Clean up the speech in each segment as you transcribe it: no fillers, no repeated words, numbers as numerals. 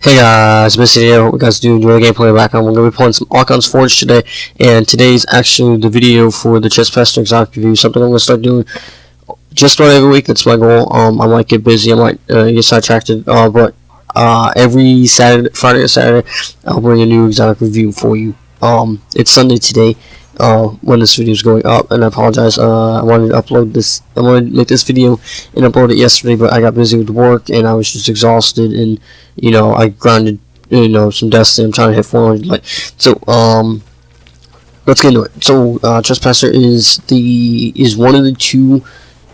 Hey guys, this video, what you guys do, enjoy the gameplay background. We're going to be playing some Archon's Forge today, and today's actually the video for the Tresspasser exotic review, something I'm going to start doing just about every week. That's my goal. I might get busy, I might get sidetracked, but every Friday or Saturday, I'll bring a new exotic review for you. It's Sunday today, when this video is going up, and I apologize. I wanted to make this video and upload it yesterday, but I got busy with work and I was just exhausted, and I grinded some Destiny. I'm trying to hit 400 like so. Let's get into it. So Tresspasser is one of the two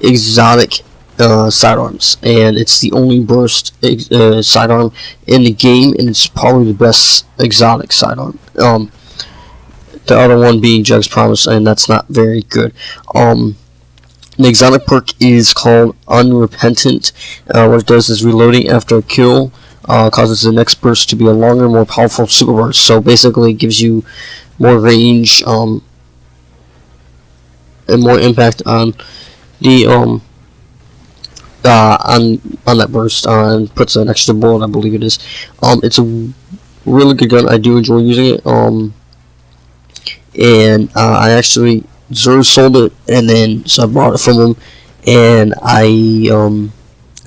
exotic sidearms, and it's the only burst sidearm in the game, and it's probably the best exotic sidearm. The other one being Jug's Promise, and that's not very good. The exotic perk is called Unrepentant. What it does is reloading after a kill causes the next burst to be a longer, more powerful super burst. So basically, it gives you more range and more impact on the on that burst, and puts an extra bullet, I believe it is. It's a really good gun. I do enjoy using it. And I actually sold it, and then so I bought it from him, and I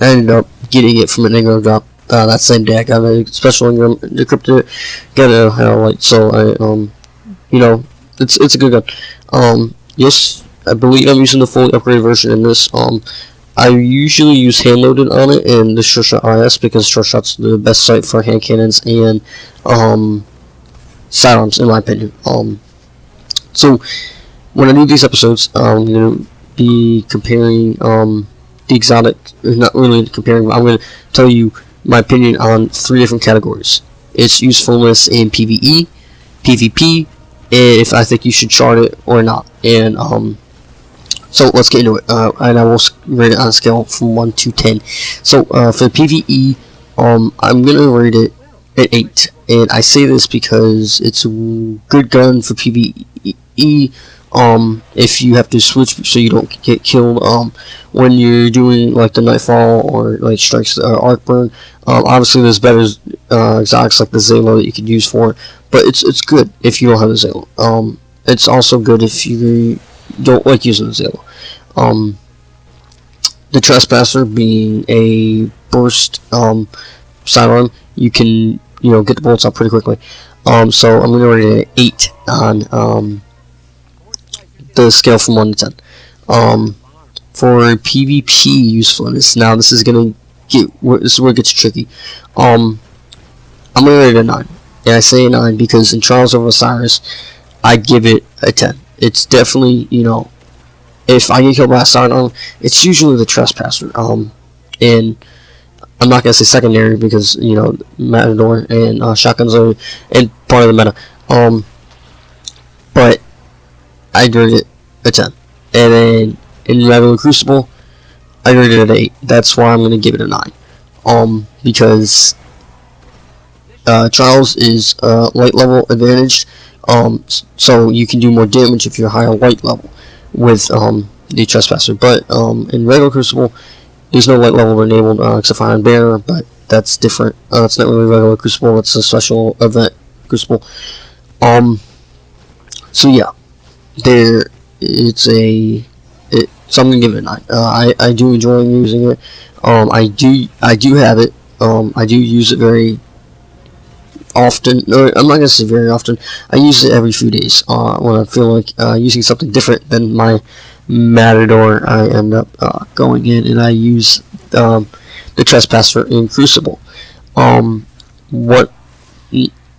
ended up getting it from an Ingram drop that same day. I got a special Ingram, decrypted it, got a highlight. So I it's a good gun. Yes, I believe I'm using the fully upgraded version in this. I usually use hand loaded on it and the short shot IS, because short shot's the best sight for hand cannons and sidearms, in my opinion. So when I do these episodes, I'm going to be comparing the exotic, not really comparing, but I'm going to tell you my opinion on 3 different categories. Its usefulness in PvE, PvP, and if I think you should chart it or not. And so let's get into it, and I will rate it on a scale from 1 to 10. So for the PvE, I'm going to rate it at 8, and I say this because it's a good gun for PvE. If you have to switch so you don't get killed when you're doing like the Nightfall or like strikes arc burn. Obviously there's better exotics like the Zalo that you could use for it, but it's good if you don't have the Zalo. It's also good if you don't like using the Zalo. The Tresspasser being a burst sidearm, you can get the bullets out pretty quickly. So I'm gonna rate it 8 on the scale from 1 to 10. For PvP usefulness, now this is where it gets tricky. I'm gonna rate it a 9, and I say a 9 because in Trials of Osiris, I give it a 10. It's definitely, if I get killed by a sidearm, it's usually the Tresspasser. And I'm not gonna say secondary because Matador and shotguns are part of the meta. But I rated it a 10, and then in regular Crucible, I rated it an 8. That's why I'm gonna give it a 9. Because Trials is light level advantaged. So you can do more damage if you're higher light level with the Tresspasser. But in regular Crucible, there's no light level enabled except for Iron Banner, but that's different. It's not really regular Crucible, it's a special event Crucible. So yeah, so I'm gonna give it a 9. I do enjoy using it. I do have it. I do use it very often. No, I'm not gonna say very often. I use it every few days when I feel like using something different than my Matador. I end up going in and I use the Tresspasser in Crucible. What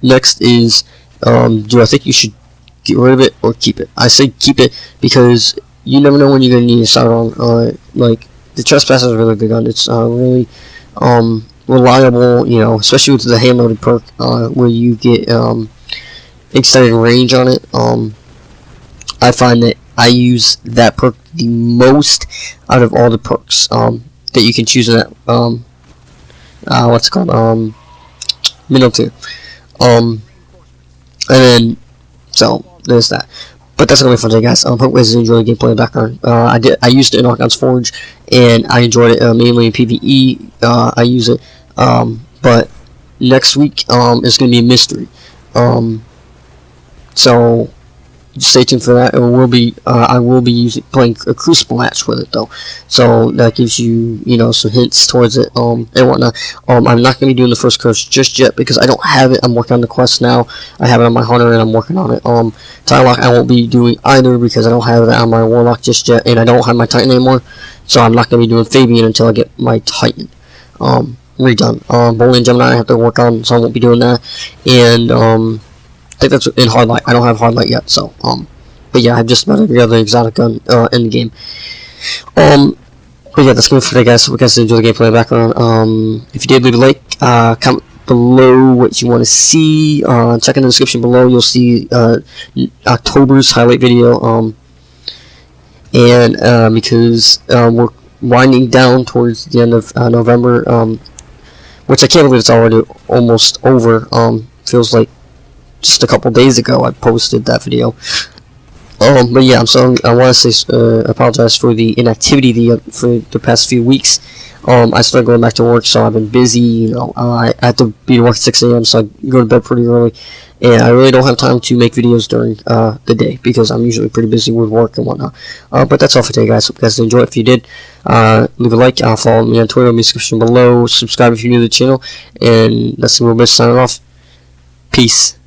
next is, do I think you should get rid of it or keep it? I say keep it because you never know when you're gonna need a sidearm. Like the Tresspasser is a really good gun. It's really reliable, especially with the hand loaded perk, where you get extended range on it. I find that I use that perk the most out of all the perks that you can choose in that what's it called, middle tier. And then so there's that. But that's gonna be fun today, guys. Hope you guys enjoy the gameplay in the background. I used it in Archon's Forge, and I enjoyed it mainly in PvE. I use it, but next week is going to be a mystery. So stay tuned for that. It will be I will be playing a Crucible match with it though, so that gives you some hints towards it and whatnot. I'm not going to be doing the first curse just yet because I don't have it. I'm working on the quest now. I have it on my hunter and I'm working on it. Titanlock I won't be doing either because I don't have it on my warlock just yet, and I don't have my Titan anymore, so I'm not going to be doing Fabian until I get my Titan redone. Bowling Gemini I have to work on, so I won't be doing that. And I think that's in Hardlight. I don't have Hardlight yet, so but yeah, I have just about every other exotic gun in the game. But yeah, that's gonna be for today, guys. So we guys enjoy the gameplay background. If you did, leave a like. Comment below what you want to see. Check in the description below. You'll see October's highlight video. And because we're winding down towards the end of November, which I can't believe it's already almost over. Feels like just a couple days ago I posted that video. But yeah, I want to say apologize for the inactivity for the past few weeks. I started going back to work, so I've been busy. I had to be to work at 6 a.m., so I go to bed pretty early, and I really don't have time to make videos during the day because I'm usually pretty busy with work and whatnot. But that's all for today, guys. Hope you guys enjoy. If you did, leave a like. Follow me on Twitter in the description below. Subscribe if you're new to the channel, and that's the Real Bitch signing off. Peace.